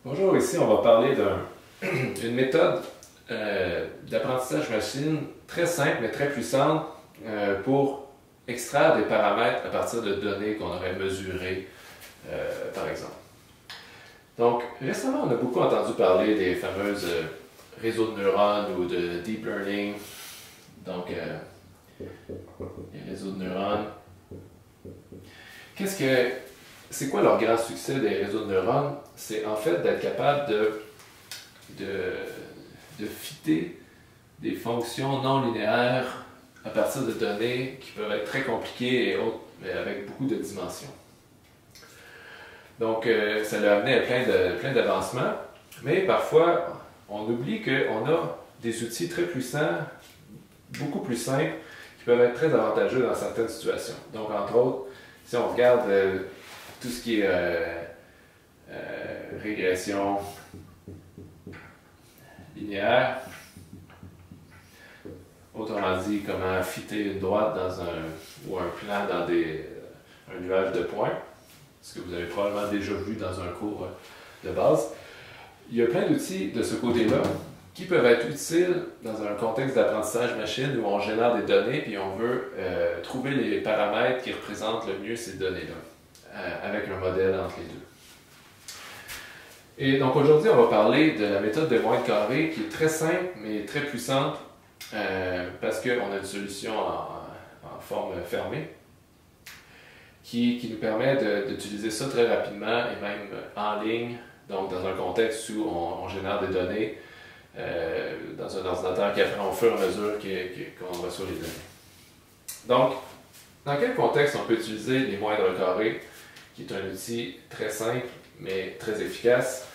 Bonjour, ici on va parler d'une méthode d'apprentissage machine très simple mais très puissante pour extraire des paramètres à partir de données qu'on aurait mesurées, par exemple. Donc, récemment, on a beaucoup entendu parler des fameuses réseaux de neurones ou de deep learning. Donc, les réseaux de neurones. C'est quoi leur grand succès des réseaux de neurones? C'est en fait d'être capable de fitter des fonctions non linéaires à partir de données qui peuvent être très compliquées et autres, mais avec beaucoup de dimensions. Donc, ça l'a amené à plein d'avancements, mais parfois, on oublie qu'on a des outils très puissants, beaucoup plus simples, qui peuvent être très avantageux dans certaines situations. Donc, entre autres, si on regarde tout ce qui est régression linéaire, autrement dit, comment fitter une droite ou un plan dans un nuage de points, ce que vous avez probablement déjà vu dans un cours de base. Il y a plein d'outils de ce côté-là qui peuvent être utiles dans un contexte d'apprentissage machine où on génère des données et on veut trouver les paramètres qui représentent le mieux ces données-là, avec un modèle entre les deux. Et donc aujourd'hui, on va parler de la méthode des moyennes carrées qui est très simple mais très puissante parce qu'on a une solution en forme fermée qui nous permet d'utiliser ça très rapidement et même en ligne, donc dans un contexte où on génère des données dans un ordinateur qui apprend au fur et à mesure qu'on reçoit les données. Donc, dans quel contexte on peut utiliser les moindres carrés, qui est un outil très simple mais très efficace?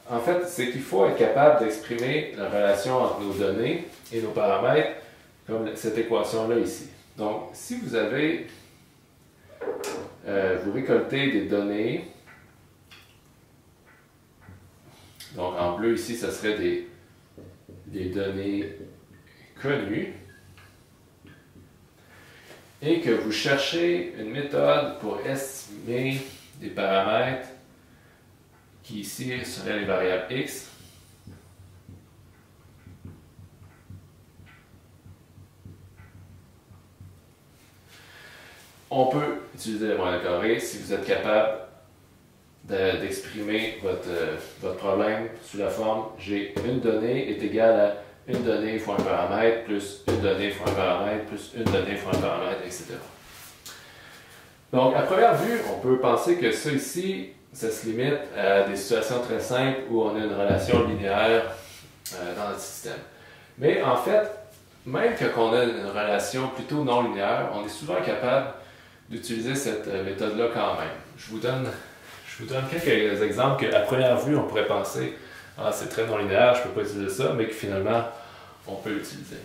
En fait, c'est qu'il faut être capable d'exprimer la relation entre nos données et nos paramètres, comme cette équation-là ici. Donc, si vous avez, vous récoltez des données, donc en bleu ici, ce serait des données connues, et que vous cherchez une méthode pour estimer des paramètres qui ici seraient les variables x. On peut utiliser les moyennes carrées si vous êtes capable d'exprimer votre problème sous la forme j'ai une donnée est égale à une donnée fois un paramètre, plus une donnée fois un paramètre, plus une donnée fois un paramètre, etc. Donc, à première vue, on peut penser que ça ici, ça se limite à des situations très simples où on a une relation linéaire dans notre système. Mais en fait, même quand on a une relation plutôt non linéaire, on est souvent capable d'utiliser cette méthode-là quand même. Je vous donne quelques exemples qu'à première vue, on pourrait penser « Ah, c'est très non linéaire, je ne peux pas utiliser ça », mais que finalement, on peut utiliser.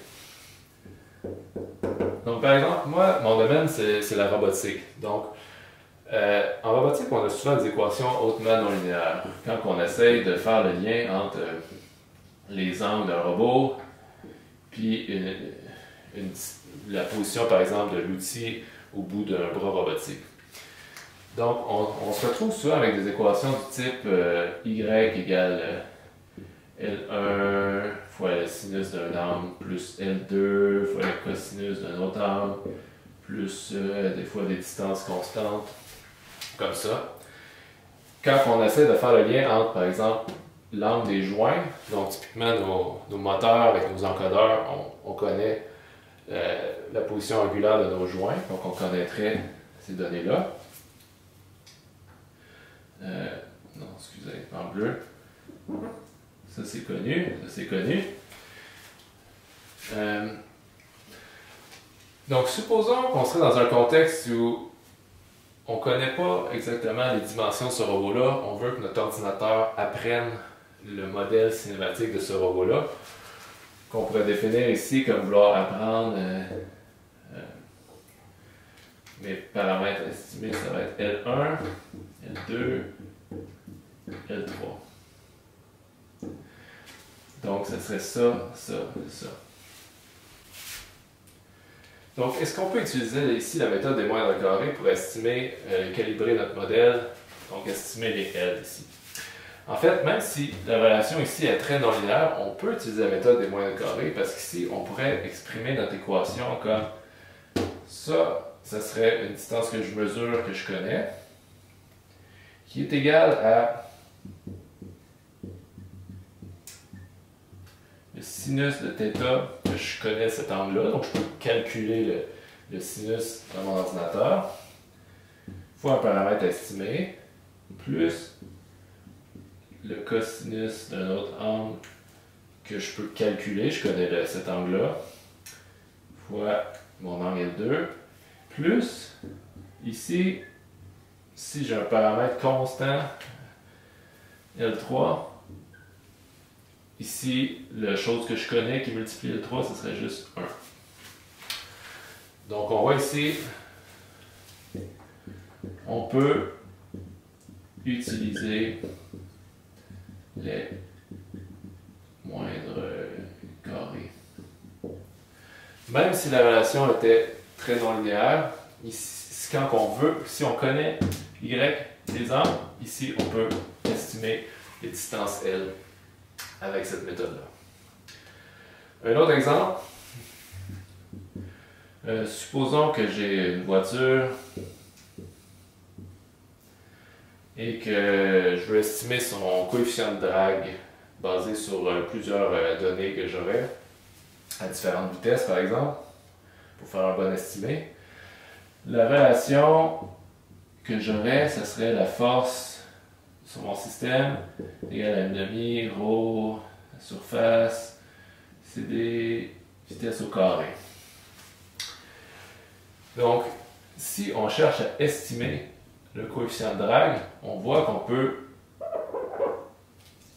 Donc, par exemple, moi, mon domaine, c'est la robotique. Donc, en robotique, on a souvent des équations hautement non linéaires. Quand on essaye de faire le lien entre les angles d'un robot, puis la position, par exemple, de l'outil au bout d'un bras robotique. Donc, on se retrouve souvent avec des équations du type y égale L1 fois le sinus d'un angle plus L2 fois le cosinus d'un autre angle plus des fois des distances constantes, comme ça. Quand on essaie de faire le lien entre, par exemple, l'angle des joints, donc typiquement nos moteurs avec nos encodeurs, on connaît la position angulaire de nos joints, donc on connaîtrait ces données-là. Non, excusez, en bleu. Ça c'est connu, ça c'est connu. Donc supposons qu'on serait dans un contexte où on ne connaît pas exactement les dimensions de ce robot-là, on veut que notre ordinateur apprenne le modèle cinématique de ce robot-là, qu'on pourrait définir ici comme vouloir apprendre mes paramètres estimés, ça va être L1, L2, L3. Donc, ce serait ça, ça, ça. Donc, est-ce qu'on peut utiliser ici la méthode des moindres carrés pour estimer, calibrer notre modèle, donc estimer les L ici? En fait, même si la relation ici est très non linéaire, on peut utiliser la méthode des moyennes carrées parce qu'ici, on pourrait exprimer notre équation comme ça, ça serait une distance que je mesure, que je connais, qui est égale à le sinus de θ, que je connais cet angle-là, donc je peux calculer le sinus dans mon ordinateur, fois un paramètre estimé, plus le cosinus d'un autre angle que je peux calculer, je connais cet angle-là, fois mon angle L2, plus, ici, si j'ai un paramètre constant, L3, ici, la chose que je connais qui multiplie L3, ce serait juste 1. Donc, on voit ici, on peut utiliser les moindres carrés. Même si la relation était très non linéaire, ici, quand on veut, si on connaît y, les angles, ici on peut estimer les distances L avec cette méthode-là. Un autre exemple, supposons que j'ai une voiture et que je veux estimer son coefficient de drag basé sur plusieurs données que j'aurai à différentes vitesses, par exemple, pour faire un bon estimé. La relation que j'aurais, ce serait la force sur mon système égale à 1/2 ρ surface CD vitesse au carré. Donc, si on cherche à estimer le coefficient de drag, on voit qu'on peut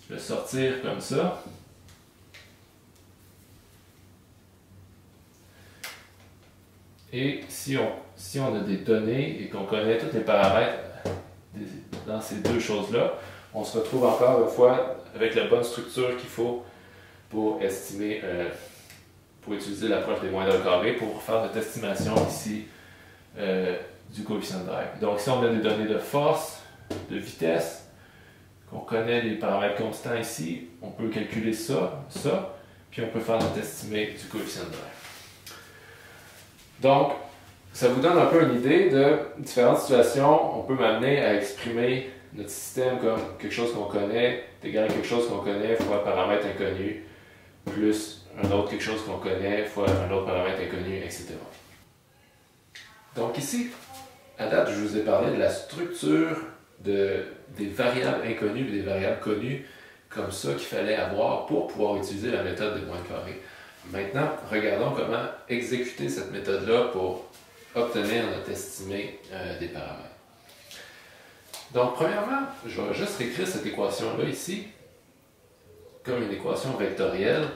le sortir comme ça. Et si on a des données et qu'on connaît tous les paramètres dans ces deux choses-là, on se retrouve encore une fois avec la bonne structure qu'il faut pour estimer, pour utiliser l'approche des moindres carrés pour faire notre estimation ici du coefficient de drag. Donc si on a des données de force, de vitesse, qu'on connaît les paramètres constants ici, on peut calculer ça, puis on peut faire notre estimé du coefficient de drag. Donc, ça vous donne un peu une idée de différentes situations. On peut m'amener à exprimer notre système comme quelque chose qu'on connaît, égal à quelque chose qu'on connaît fois paramètre inconnu, plus un autre quelque chose qu'on connaît fois un autre paramètre inconnu, etc. Donc ici, à date, je vous ai parlé de la structure des variables inconnues et des variables connues comme ça qu'il fallait avoir pour pouvoir utiliser la méthode des moyennes carrées. Maintenant, regardons comment exécuter cette méthode-là pour obtenir notre estimé des paramètres. Donc, premièrement, je vais juste écrire cette équation-là ici comme une équation vectorielle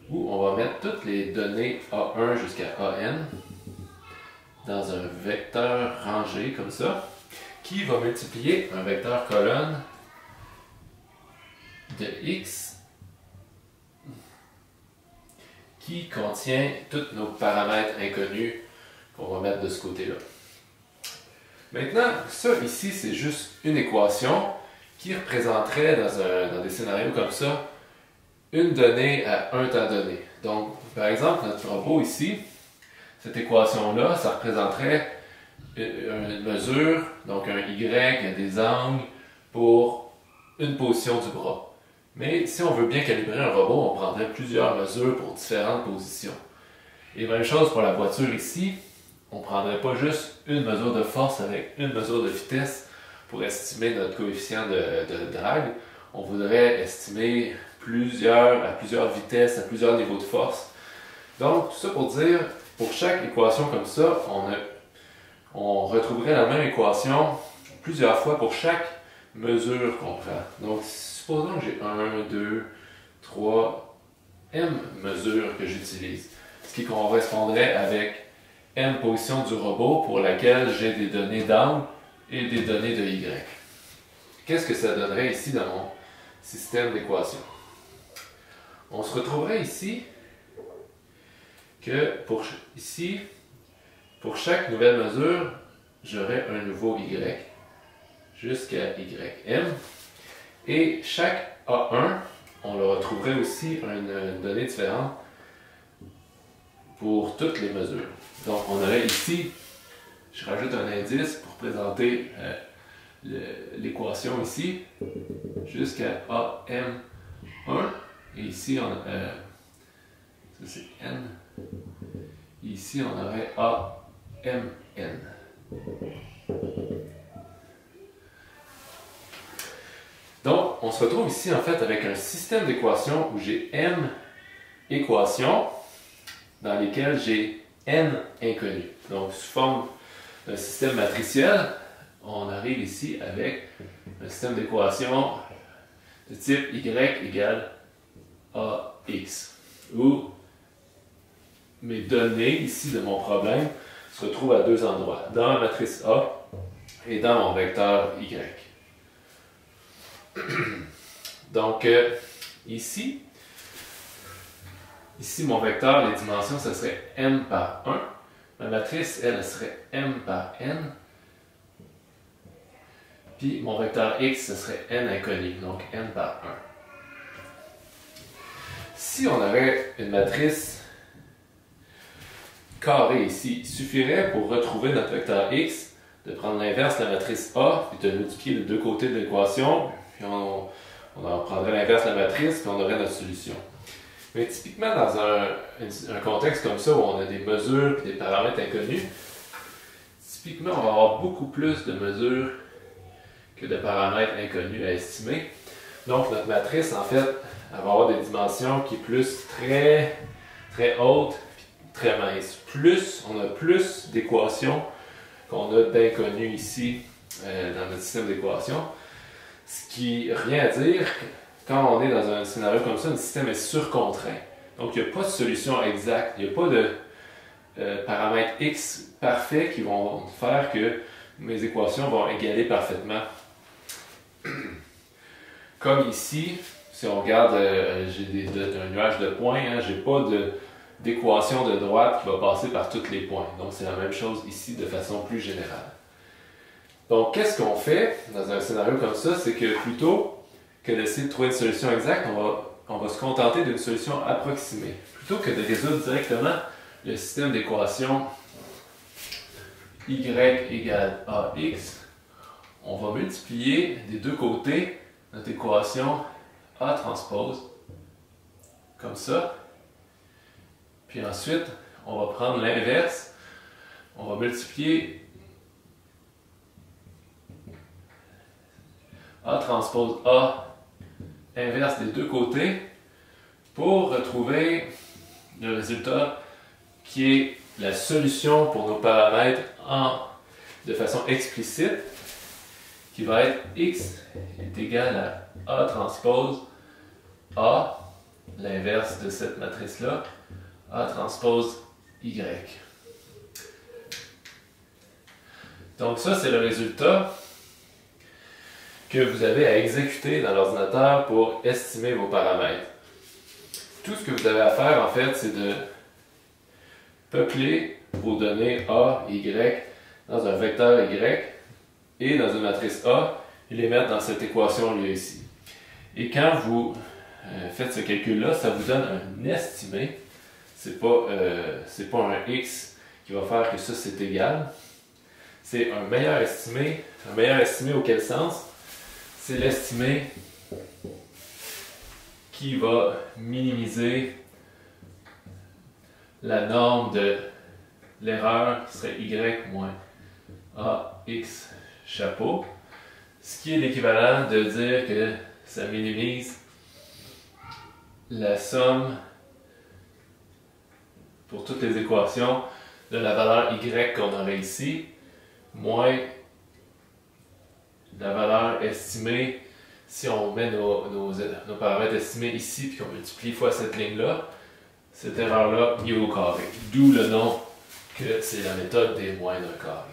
où on va mettre toutes les données A1 jusqu'à AN dans un vecteur rangé comme ça, qui va multiplier un vecteur colonne de X qui contient tous nos paramètres inconnus qu'on va mettre de ce côté-là. Maintenant, ça ici, c'est juste une équation qui représenterait dans des scénarios comme ça une donnée à un temps donné. Donc, par exemple, notre robot ici, cette équation-là, ça représenterait une mesure, donc un Y, des angles pour une position du bras. Mais si on veut bien calibrer un robot, on prendrait plusieurs mesures pour différentes positions. Et même chose pour la voiture ici, on ne prendrait pas juste une mesure de force avec une mesure de vitesse pour estimer notre coefficient de drag. On voudrait estimer à plusieurs vitesses, à plusieurs niveaux de force. Donc, tout ça pour dire, pour chaque équation comme ça, on retrouverait la même équation plusieurs fois pour chaque mesure qu'on prend. Donc, supposons que j'ai 1, 2, 3, m mesures que j'utilise, ce qui correspondrait avec m positions du robot pour laquelle j'ai des données d'angle et des données de y. Qu'est-ce que ça donnerait ici dans mon système d'équations? On se retrouverait ici que pour chaque nouvelle mesure, j'aurais un nouveau y jusqu'à ym. Et chaque A1, on le retrouverait aussi une donnée différente pour toutes les mesures. Donc, on aurait ici, je rajoute un indice pour présenter l'équation ici, jusqu'à AM1. Et ici, ça c'est N. Et ici, on aurait AMN. Donc, on se retrouve ici en fait avec un système d'équations où j'ai M équations dans lesquelles j'ai N inconnus. Donc, sous forme d'un système matriciel, on arrive ici avec un système d'équations de type Y égale AX, où mes données ici de mon problème se retrouvent à deux endroits, dans la matrice A et dans mon vecteur Y. Donc, ici, mon vecteur, les dimensions, ce serait m par 1. Ma matrice, elle serait m par n. Puis mon vecteur x, ce serait n inconnu, donc n par 1. Si on avait une matrice carrée ici, il suffirait pour retrouver notre vecteur x de prendre l'inverse de la matrice A, puis de multiplier les deux côtés de l'équation, puis on en prendrait l'inverse de la matrice, puis on aurait notre solution. Mais typiquement, dans un contexte comme ça, où on a des mesures et des paramètres inconnus, typiquement, on va avoir beaucoup plus de mesures que de paramètres inconnus à estimer. Donc, notre matrice, en fait, elle va avoir des dimensions qui sont plus très hautes, puis très minces. Plus, on a plus d'équations qu'on a d'inconnus ici dans notre système d'équations. Ce qui rien à dire, quand on est dans un scénario comme ça, le système est surcontraint. Donc, il n'y a pas de solution exacte. Il n'y a pas de paramètres x parfaits qui vont faire que mes équations vont égaler parfaitement. Comme ici, si on regarde, j'ai un nuage de points, hein, je n'ai pas d'équation de droite qui va passer par tous les points. Donc, c'est la même chose ici de façon plus générale. Donc, qu'est-ce qu'on fait dans un scénario comme ça? C'est que plutôt que d'essayer de trouver une solution exacte, on va se contenter d'une solution approximée. Plutôt que de résoudre directement le système d'équations y égale ax, on va multiplier des deux côtés notre équation A transpose, comme ça. Puis ensuite, on va prendre l'inverse, on va multiplier A transpose A inverse des deux côtés pour retrouver le résultat qui est la solution pour nos paramètres de façon explicite, qui va être x est égal à A transpose A, l'inverse de cette matrice-là, A transpose Y. Donc ça, c'est le résultat que vous avez à exécuter dans l'ordinateur pour estimer vos paramètres. Tout ce que vous avez à faire, en fait, c'est de peupler vos données A et Y dans un vecteur Y et dans une matrice A et les mettre dans cette équation-là ici. Et quand vous faites ce calcul-là, ça vous donne un estimé. C'est pas un X qui va faire que ça c'est égal. C'est un meilleur estimé. Un meilleur estimé auquel sens? C'est l'estimé qui va minimiser la norme de l'erreur qui serait Y moins AX chapeau. Ce qui est l'équivalent de dire que ça minimise la somme pour toutes les équations de la valeur Y qu'on aurait ici, moins la valeur estimée, si on met nos paramètres estimés ici puis qu'on multiplie fois cette ligne-là, cette erreur-là mise au carré. D'où le nom que c'est la méthode des moins d'un carré.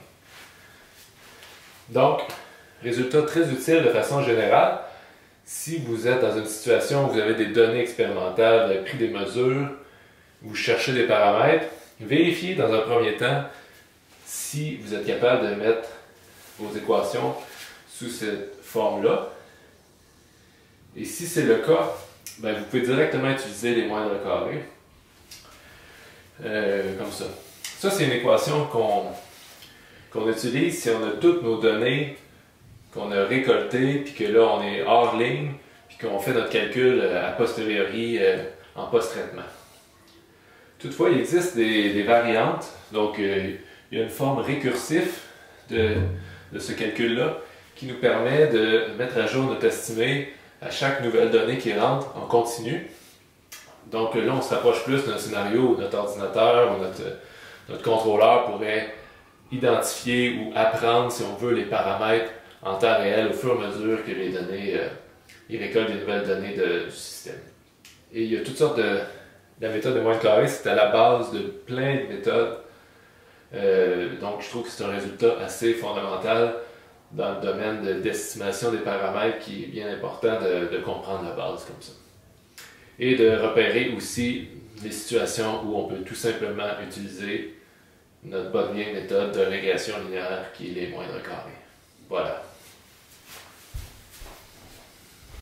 Donc, résultat très utile de façon générale. Si vous êtes dans une situation où vous avez des données expérimentales, vous avez pris des mesures, vous cherchez des paramètres, vérifiez dans un premier temps si vous êtes capable de mettre vos équations sous cette forme-là. Et si c'est le cas, ben, vous pouvez directement utiliser les moindres carrés. Comme ça. Ça, c'est une équation qu'on utilise si on a toutes nos données qu'on a récoltées, puis que là, on est hors ligne, puis qu'on fait notre calcul a posteriori en post-traitement. Toutefois, il existe des variantes. Donc, il y a une forme récursive de ce calcul-là qui nous permet de mettre à jour notre estimé à chaque nouvelle donnée qui rentre en continu. Donc là, on se rapproche plus d'un scénario où notre ordinateur ou notre contrôleur pourrait identifier ou apprendre, si on veut, les paramètres en temps réel au fur et à mesure que les données, il récolte des nouvelles données du système. Et il y a toutes sortes de... La méthode de moyenne carrée, c'est à la base de plein de méthodes. Donc je trouve que c'est un résultat assez fondamental dans le domaine d'estimation des paramètres qui est bien important de comprendre la base comme ça. Et de repérer aussi les situations où on peut tout simplement utiliser notre bonne vieille méthode de régression linéaire qui est les moindres carrés. Voilà.